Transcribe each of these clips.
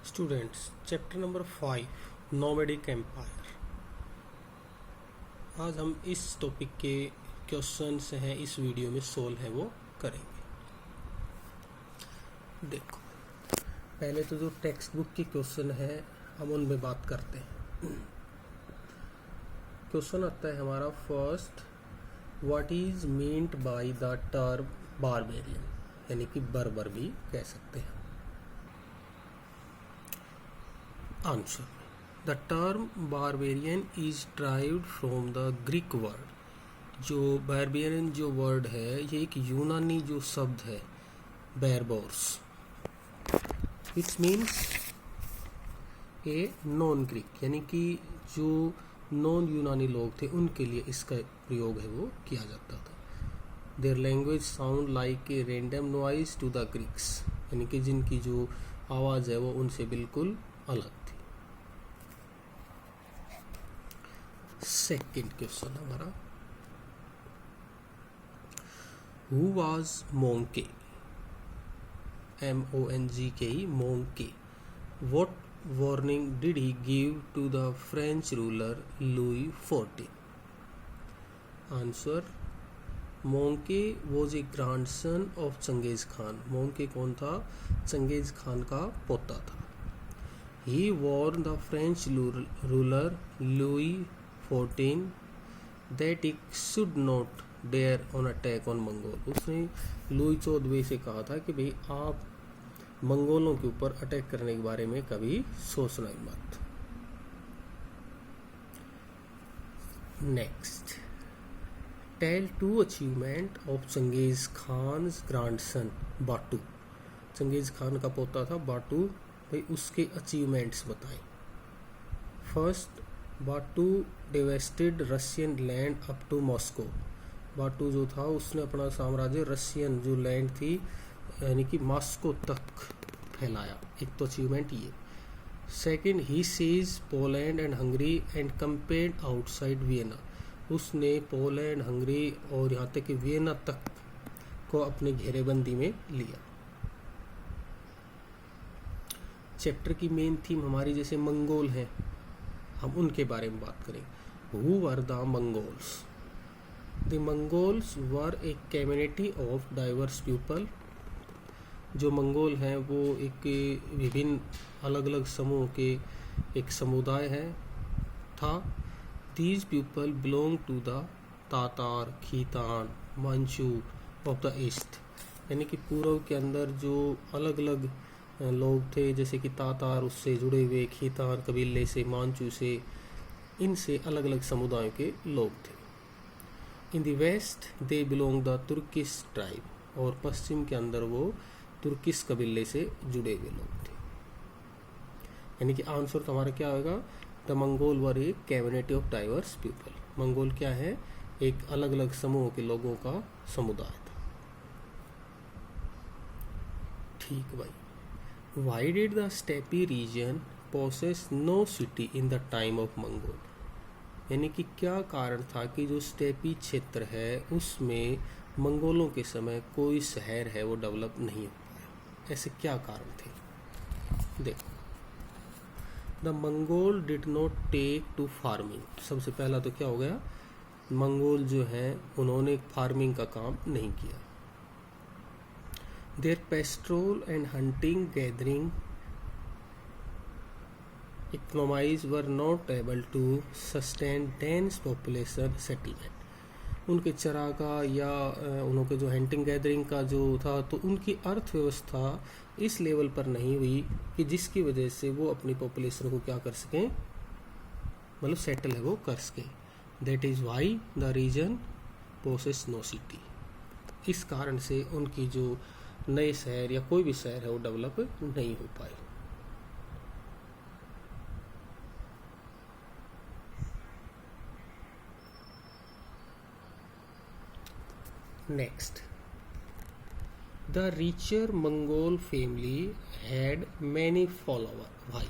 Students, chapter number 5 nomadic empire. आज हम इस टॉपिक के क्वेश्चंस हैं इस वीडियो में सोल्व है वो करेंगे। देखो, पहले तो जो टेक्स्ट बुक के क्वेश्चन है हम उन में बात करते हैं। क्वेश्चन आता है हमारा first, what is meant by the term barbarian, यानी कि बर्बर भी कह सकते हैं। Answer, the term barbarian is derived from the Greek word. जो बारबेरियन जो वर्ड है ये एक यूनानी जो शब्द है बैरबोर्स, it's means a non Greek, यानी कि जो नॉन यूनानी लोग थे उनके लिए इसका प्रयोग है वो किया जाता था। Their language sound like a random noise to the Greeks, यानी कि जिनकी जो आवाज़ है वो उनसे बिल्कुल अलग थी। सेकेंड क्वेश्चन हमारा, who was Mongke, MONGKE, Mongke, what warning did he give to the French ruler Louis XIV? Answer, Mongke was a grandson of Genghis Khan. Mongke कौन था? चंगेज खान का पोता था। He warn the French ruler Louis XIV that it should not dare on attack on Mongol. उसने Louis XIV से कहा था कि भाई आप मंगोलों के ऊपर अटैक करने के बारे में कभी सोचना ही मत। Next, tell two achievement of Genghis Khan's grandson Batu. Genghis Khan का पोता था बाटू, भाई उसके अचीवमेंट्स बताएं। First, Batu devastated Russian land up to Moscow. Batu जो था उसने अपना साम्राज्य रशियन जो लैंड थी यानी कि मॉस्को तक फैलाया, एक तो अचीवमेंट ये। Second, he sees Poland and Hungary and compared outside Vienna. उसने पोलैंड, हंगरी और यहाँ तक कि वियना तक को अपने घेरेबंदी में लिया। चैप्टर की मेन थीम हमारी जैसे मंगोल है, हम उनके बारे में बात करें। Who were the Mongols? The Mongols were a community of diverse people. जो मंगोल हैं वो एक विभिन्न अलग अलग समूह के एक समुदाय है था। These people belong to the Tatar, Khitan, Manchu of the east, यानी कि पूर्व के अंदर जो अलग अलग लोग थे जैसे कि तातार उससे जुड़े हुए, खीतान कबीले से, मांचू से, इनसे अलग अलग समुदायों के लोग थे। In the west they belong the Turkish tribe, और पश्चिम के अंदर वो तुर्किश कबीले से जुड़े हुए लोग थे। यानी कि आंसर तो हमारा क्या होगा? The Mongol were a community of diverse people. Mongol क्या है? एक अलग अलग समूह के लोगों का समुदाय था। ठीक भाई। Why did the steppe region possess no city in the time of Mongol? यानी कि क्या कारण था कि जो स्टेपी क्षेत्र है उसमें मंगोलों के समय कोई शहर है वो डेवलप नहीं हो पाया? ऐसे क्या कारण थे? देखो, the Mongol did not take to farming. सबसे पहला तो क्या हो गया? मंगोल जो हैं उन्होंने फार्मिंग का काम नहीं किया। Their pastoral and hunting gathering economies were not able to sustain dense population settlement. उनके चरागा या उनके जो हंटिंग गैदरिंग का जो था तो उनकी अर्थव्यवस्था इस लेवल पर नहीं हुई कि जिसकी वजह से वो अपनी पॉपुलेशन को क्या कर सकें, मतलब सेटल है वो कर सकें। That is why the reason possess no city. इस कारण से उनकी जो नए शहर या कोई भी शहर है वो डेवलप नहीं हो पाए। Next, the richer Mongol family had many follower. भाई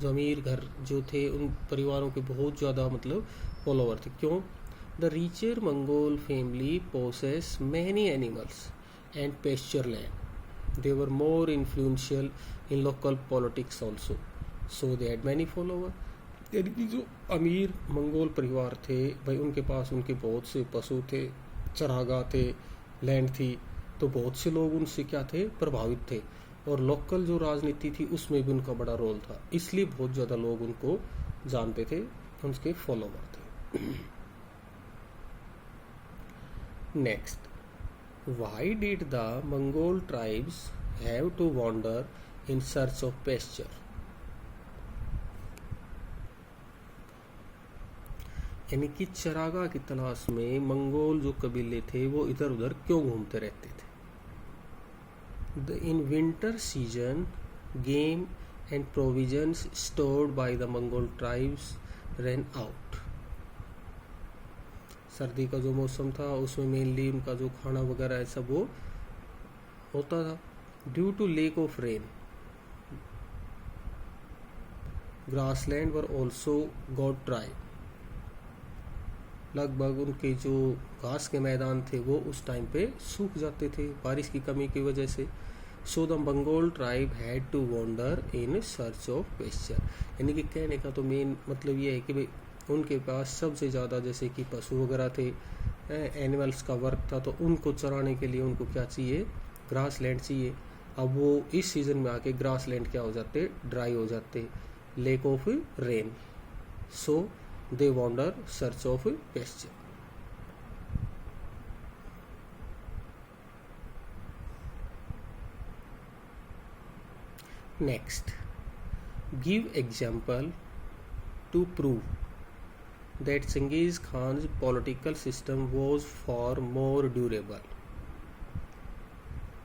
जो अमीर घर जो थे उन परिवारों के बहुत ज़्यादा मतलब फॉलोवर थे। क्यों? The richer Mongol family possess many animals and pasture land. They were more influential in local politics also, so they had many followers. यानी कि जो अमीर मंगोल परिवार थे भाई, उनके पास उनके बहुत से पशु थे, चरागाह थे, लैंड थी, तो बहुत से लोग उनसे क्या थे, प्रभावित थे। और लोकल जो राजनीति थी उसमें भी उनका बड़ा रोल था, इसलिए बहुत ज़्यादा लोग उनको जानते थे, उनके फॉलोवर थे। Next, why did the Mongol tribes have to wander in search of pasture? यानी कि चरागाह की तलाश में मंगोल जो कबीले थे वो इधर उधर क्यों घूमते रहते थे? In winter season, game and provisions stored by the Mongol tribes ran out. सर्दी का जो मौसम था उसमें मेनली उनका जो खाना वगैरह है सब वो होता था। Due to lack of rain, grassland were also got dry. लगभग उनके जो घास के मैदान थे वो उस टाइम पे सूख जाते थे बारिश की कमी की वजह से। So the Mongol tribe had to wander in search of pasture. यानी कि कहने का तो मेन मतलब ये है कि भाई उनके पास सबसे ज़्यादा जैसे कि पशु वगैरह थे, एनिमल्स का वर्क था, तो उनको चराने के लिए उनको क्या चाहिए, ग्रास लैंड चाहिए। अब वो इस सीज़न में आके ग्रास लैंड क्या हो जाते, ड्राई हो जाते, lack of rain. So they wander search of pasture. Next, give example to prove that Genghis Khan's political system was far more durable।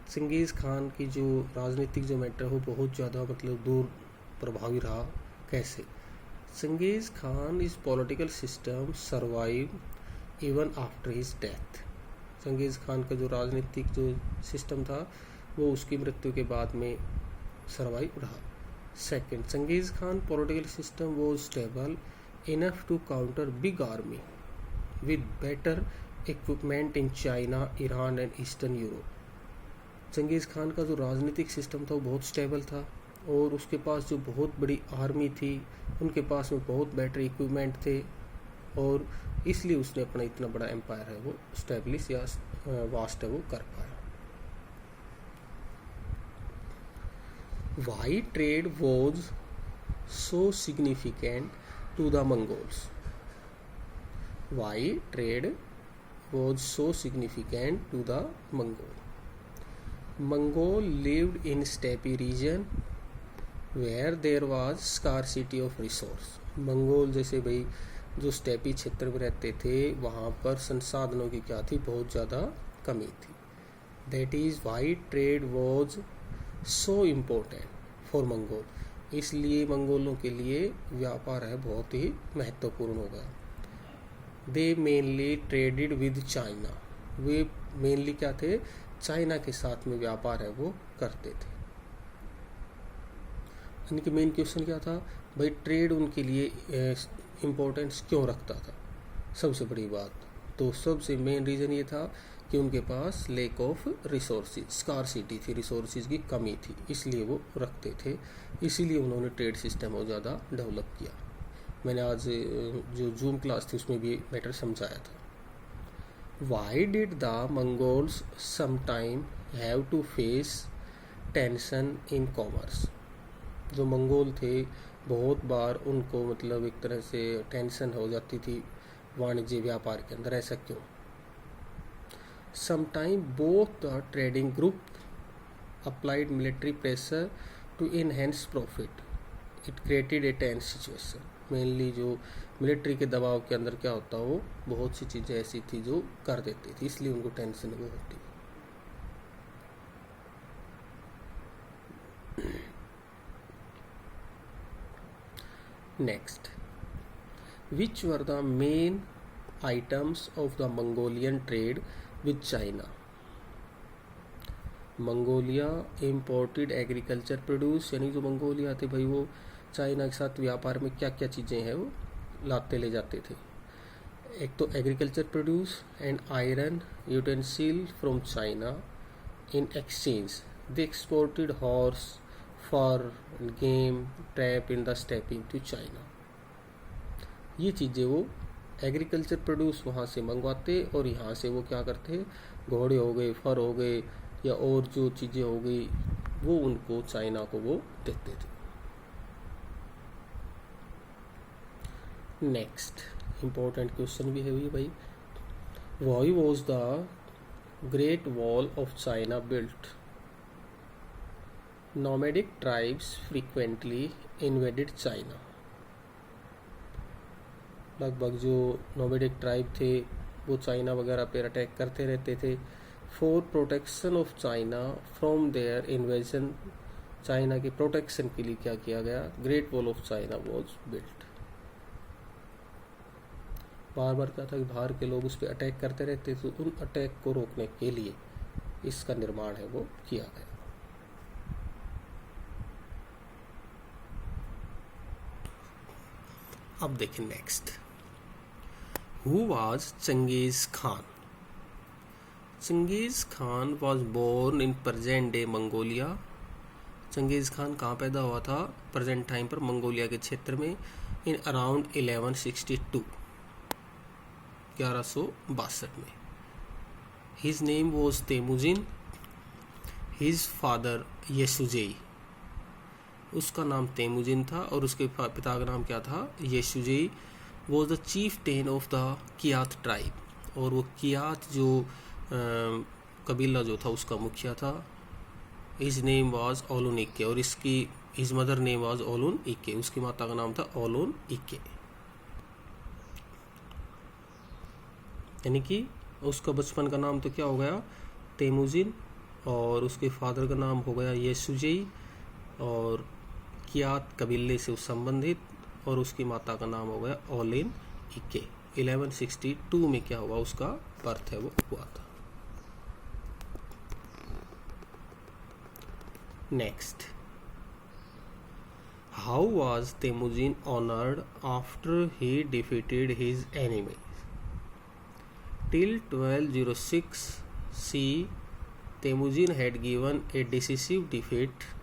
Genghis Khan की जो राजनीतिक जो मैटर हो बहुत ज़्यादा मतलब दूर प्रभावी रहा। कैसे? चंगेज़ खान इस political system survive even after his death. Changez Khan का जो राजनीतिक जो सिस्टम था वो उसकी मृत्यु के बाद में सर्वाइव रहा। Second, Changez Khan political system was stable enough to counter big army with better equipment in China, Iran and Eastern Europe। Changez Khan का जो राजनीतिक सिस्टम था वो बहुत स्टेबल था और उसके पास जो बहुत बड़ी आर्मी थी, उनके पास में बहुत बेटर इक्विपमेंट थे और इसलिए उसने अपना इतना बड़ा एम्पायर है वो स्टेब्लिश या वास्ट है वो कर पाया। Why trade was so significant to the Mongols? Why trade was so significant to the Mongol? Mongol lived in steppe region where there was scarcity of resource। Mongol जैसे भाई जो स्टेपी क्षेत्र में रहते थे वहाँ पर संसाधनों की क्या थी, बहुत ज़्यादा कमी थी। That is why trade was so important for Mongol। इसलिए मंगोलों के लिए व्यापार है बहुत ही महत्वपूर्ण हो गया। दे mainly traded with China. Way mainly क्या थे, चाइना के साथ में व्यापार है वो करते थे। इनके मेन क्वेश्चन क्या था भाई, ट्रेड उनके लिए इम्पोर्टेंस क्यों रखता था? सबसे बड़ी बात तो सबसे मेन रीज़न ये था कि उनके पास लेक ऑफ रिसोर्सेज, स्कार्सिटी थी, रिसोर्सेज की कमी थी, इसलिए वो रखते थे। इसीलिए उन्होंने ट्रेड सिस्टम बहुत ज़्यादा डेवलप किया। मैंने आज जो जूम क्लास थी उसमें भी मैटर समझाया था। Why did the Mongols sometime have to face tension in commerce? जो मंगोल थे बहुत बार उनको मतलब एक तरह से टेंशन हो जाती थी वाणिज्य व्यापार के अंदर, ऐसा क्यों? Sometime both the trading group applied military pressure to enhance profit। It created a tense situation। Mainly जो मिलिट्री के दबाव के अंदर क्या होता हो, बहुत सी चीज़ें ऐसी थी जो कर देती थी, इसलिए उनको टेंशन वो होती। Next, which were the main items of the Mongolian trade with China? Mongolia imported agriculture produce, यानी जो मंगोलिया थे भाई वो चाइना के साथ व्यापार में क्या क्या चीज़ें हैं वो लाते ले जाते थे। एक तो agriculture produce and iron utensil from China in exchange they exported horse for game trap in the stepping to China. ये चीज़ें वो एग्रीकल्चर प्रोड्यूस वहाँ से मंगवाते और यहाँ से वो क्या करते, घोड़े हो गए, फर हो गए या और जो चीज़ें हो गई वो उनको चाइना को वो देते थे। नेक्स्ट इम्पोर्टेंट क्वेश्चन भी है ये भाई, why was the great Wall of China built? Nomadic tribes frequently invaded China. लगभग जो नोमैडिक ट्राइब थे वो चाइना वगैरह पे अटैक करते रहते थे। For protection of China from their invasion, China के प्रोटेक्शन के लिए क्या किया गया, Great Wall of China was built. बार बार क्या था कि बाहर के लोग उस पर अटैक करते रहते, तो उन अटैक को रोकने के लिए इसका निर्माण है वो किया गया। अब देखें next, who was Genghis Khan? Genghis Khan was born in present day Mongolia. Genghis Khan कहाँ पैदा हुआ था? प्रेजेंट टाइम पर मंगोलिया के क्षेत्र में, इन अराउंड 1162, 1162 में। His name was Temujin, his father Yesugei, उसका नाम तेमुजिन था और उसके पिता का नाम क्या था, Yesugei. Was the chieftain of the Kiyat tribe, और वो कियात जो कबीला जो था उसका मुखिया था। हिज नेम वाज ओलुन इक्के, और इसकी हिज मदर नेम वाज ओलुन इक्के, उसकी माता का नाम था ओलुन इक्के। यानी कि उसका बचपन का नाम तो क्या हो गया, तेमुजिन, और उसके फादर का नाम हो गया येसुजेई, और कियात कबीले से संबंधित, और उसकी माता का नाम हो गया ओलिन इक्के। 1162 में क्या हुआ, उसका बर्थ है वो हुआ था। Next, how was Temujin honoured after he defeated his enemy? Till 1206 C, Temujin had given a decisive defeat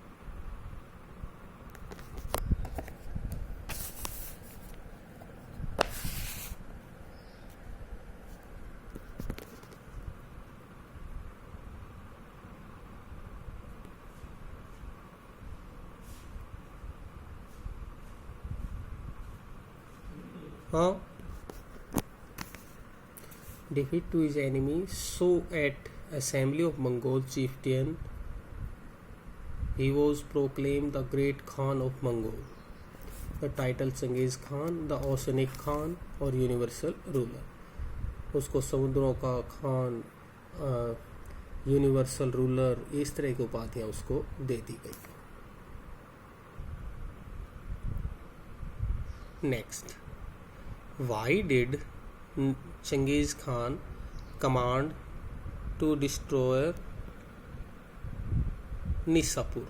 defeat to his enemy. So at assembly of Mongol chieftain he was proclaimed the great Khan of Mongol. The title Chengiz Khan, the Oceanic Khan और universal ruler. उसको समुद्रों का Khan, universal ruler, इस तरह की उपाधियां उसको दे दी गई। Next, why did Chengiz Khan command to destroy Nishapur?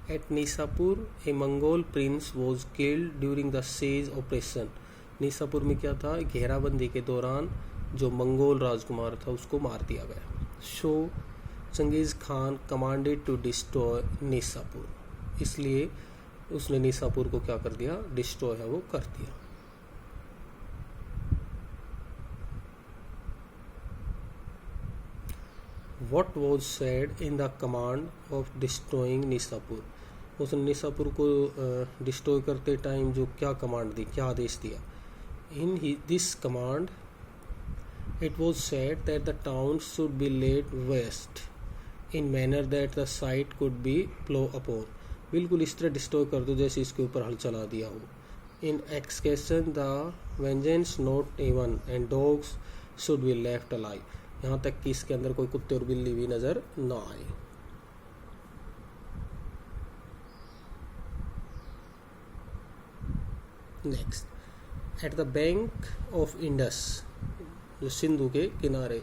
At Nishapur, a Mongol prince was killed during the siege operation. Nishapur में क्या था, घेराबंदी के दौरान जो मंगोल राजकुमार था उसको मार दिया गया। So Genghis Khan commanded to destroy Nishapur, इसलिए उसने निशापुर को क्या कर दिया, डिस्ट्रॉय है वो कर दिया। What was said in the command of destroying Nishapur? उसने निशापुर को डिस्ट्रॉय करते टाइम जो क्या कमांड दी, क्या आदेश दिया? In this command it was said that the town should be laid waste in manner that the site could be ploughed upon. बिल्कुल इस तरह डिस्ट्रॉय कर दो जैसे इसके ऊपर हल चला दिया हो। In execution the vengeance not even and dogs should be left alive. यहाँ तक कि इसके अंदर कोई कुत्ते और बिल्ली भी नजर ना आए। Next, at the bank of Indus, जो सिंधु के किनारे,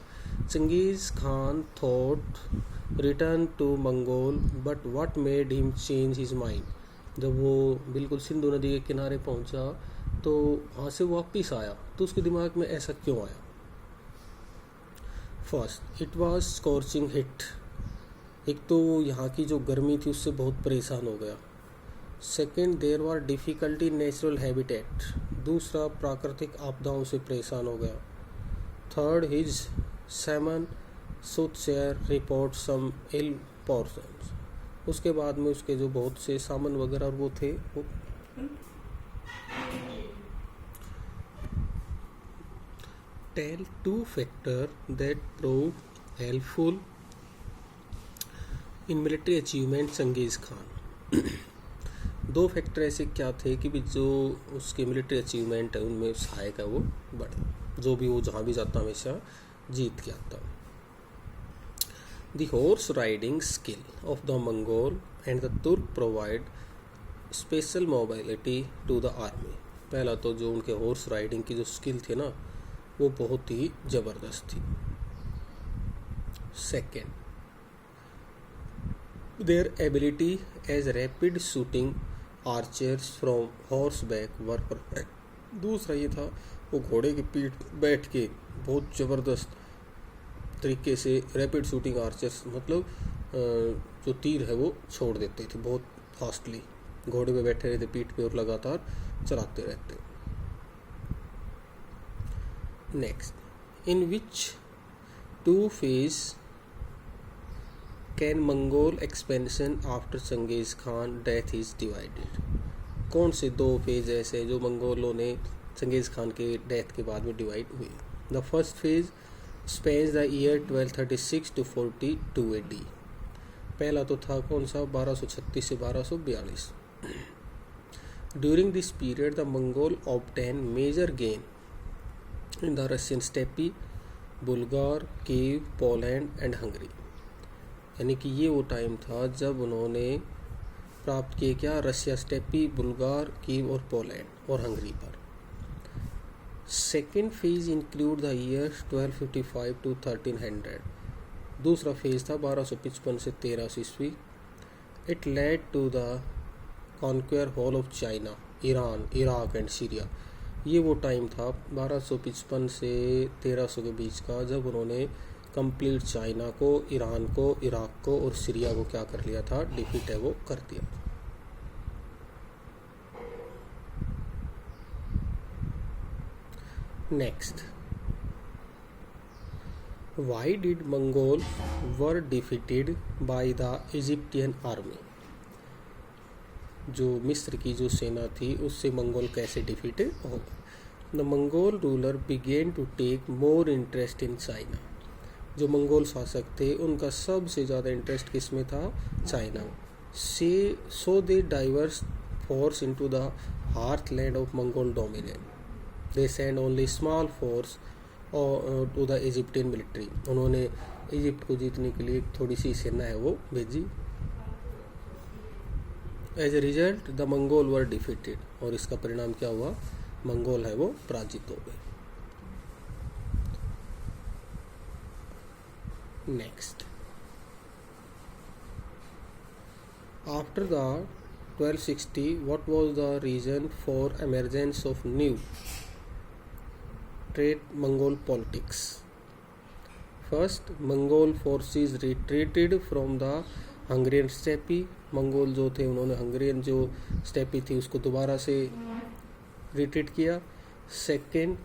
Genghis Khan thought return to Mongol but what made him change his mind. जब वो बिल्कुल सिंधु नदी के किनारे पहुंचा तो वहाँ से वापिस आया, तो उसके दिमाग में ऐसा क्यों आया? First, it was scorching hit, एक तो यहाँ की जो गर्मी थी उससे बहुत परेशान हो गया। Second, there were difficulty natural habitat, दूसरा प्राकृतिक आपदाओं से परेशान हो गया। Third, his shaman soothsayer report some ill portents, उसके बाद में उसके जो बहुत से सामन वगैरह और वो थे वो tell two factor that prove helpful in military achievement Genghis Khan. दो फैक्टर ऐसे क्या थे कि भी जो उसके मिलिट्री अचीवमेंट है उनमें सहायक है वो बढ़े, जो भी वो जहाँ भी जाता हमेशा जीत के आता। The horse riding skill of the Mongol and the Turk provide special mobility to the army. पहला तो जो उनके हॉर्स राइडिंग की जो स्किल थी ना वो बहुत ही ज़बरदस्त थी। Second, their ability as rapid shooting archers from horse back were perfect. दूसरा ये था वो घोड़े की पीठ बैठ के बहुत ज़बरदस्त तरीके से रैपिड शूटिंग आर्चर्स मतलब जो तीर है वो छोड़ देते थे बहुत फास्टली, घोड़े पे बैठे रहते पीठ पे और लगातार चलाते रहते। Next, in which two phase can Mongol expansion after Genghis Khan death is divided. कौन से दो फेज ऐसे जो मंगोलों ने चंगेज खान के डेथ के बाद में डिवाइड हुए। The first phase spans the year 1236 to 42 AD। पहला तो था कौन सा 1236 से 1242। During this period the Mongol obtain major gain in the Russian steppe, Bulgar, Kiev, Poland and Hungary. यानी कि ये वो टाइम था जब उन्होंने प्राप्त किए क्या, रशिया स्टेपी, बुल्गार, कीव और पोलैंड और हंगरी पर। Second phase include the year 1255 to 1300। दूसरा फेज था 1255 से 1300 ईस्वी। It led to the conqueror whole of China, Iran, Iraq and Syria. ये वो टाइम था 1255 से 1300 के बीच का जब उन्होंने कंप्लीट चाइना को, ईरान को, इराक को और सीरिया को क्या कर लिया था, डिफीट है वो कर दिया। Next, why did Mongol were defeated by the Egyptian army. जो मिस्र की जो सेना थी उससे मंगोल कैसे डिफीटेड हो गए। The Mongol ruler begin to take more interest in China. जो मंगोल शासक थे उनका सबसे ज़्यादा इंटरेस्ट किस में था, China. So they divert force into the heartland of Mongol dominion. They send only small force to the Egyptian military. उन्होंने इजिप्ट को जीतने के लिए थोड़ी सी सेना है वो भेजी। As a result the Mongol were defeated, और इसका परिणाम क्या हुआ, मंगोल है वो पराजित हो गए। Next, after the 1260 what was the reason for emergence of new trade Mongol politics? First, Mongol forces retreated from the Hungarian steppe। Mongol जो थे उन्होंने हंगरियन जो स्टेपी थी उसको दोबारा से रिट्रीट किया। Second,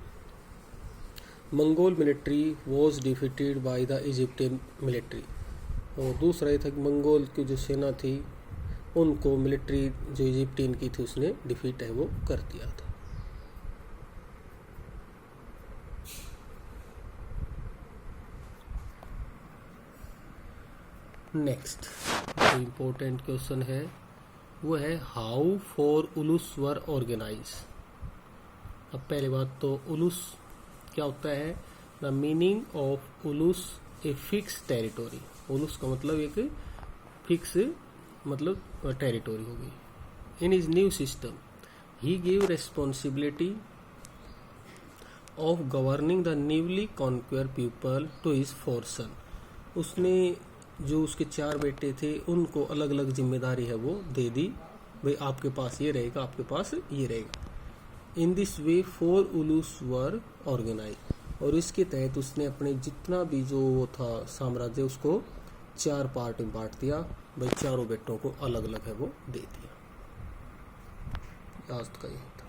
Mongol military was defeated by the Egyptian military. और दूसरा ये था कि मंगोल की जो सेना थी उनको मिलिट्री जो इजिप्टियन की थी उसने डिफीट है वो कर दिया था। नेक्स्ट जो इम्पोर्टेंट क्वेश्चन है वो है हाउ फॉर उलूस वर ऑर्गेनाइज। अब पहले बात तो उलूस क्या होता है, द मीनिंग ऑफ उलूस ए फिक्स टेरिटोरी। उलूस का मतलब एक फिक्स मतलब टेरिटोरी होगी। In his new system he give responsibility of governing the newly conquer people to his 4 son. उसने जो उसके 4 बेटे थे उनको अलग अलग जिम्मेदारी है वो दे दी, भाई आपके पास ये रहेगा, आपके पास ये रहेगा। In this way 4 उलूस were organise, और इसके तहत उसने अपने जितना भी जो वो था साम्राज्य उसको 4 पार्ट में बांट दिया भाई, चारों बेटों को अलग अलग है वो दे दिया। आज का यही था।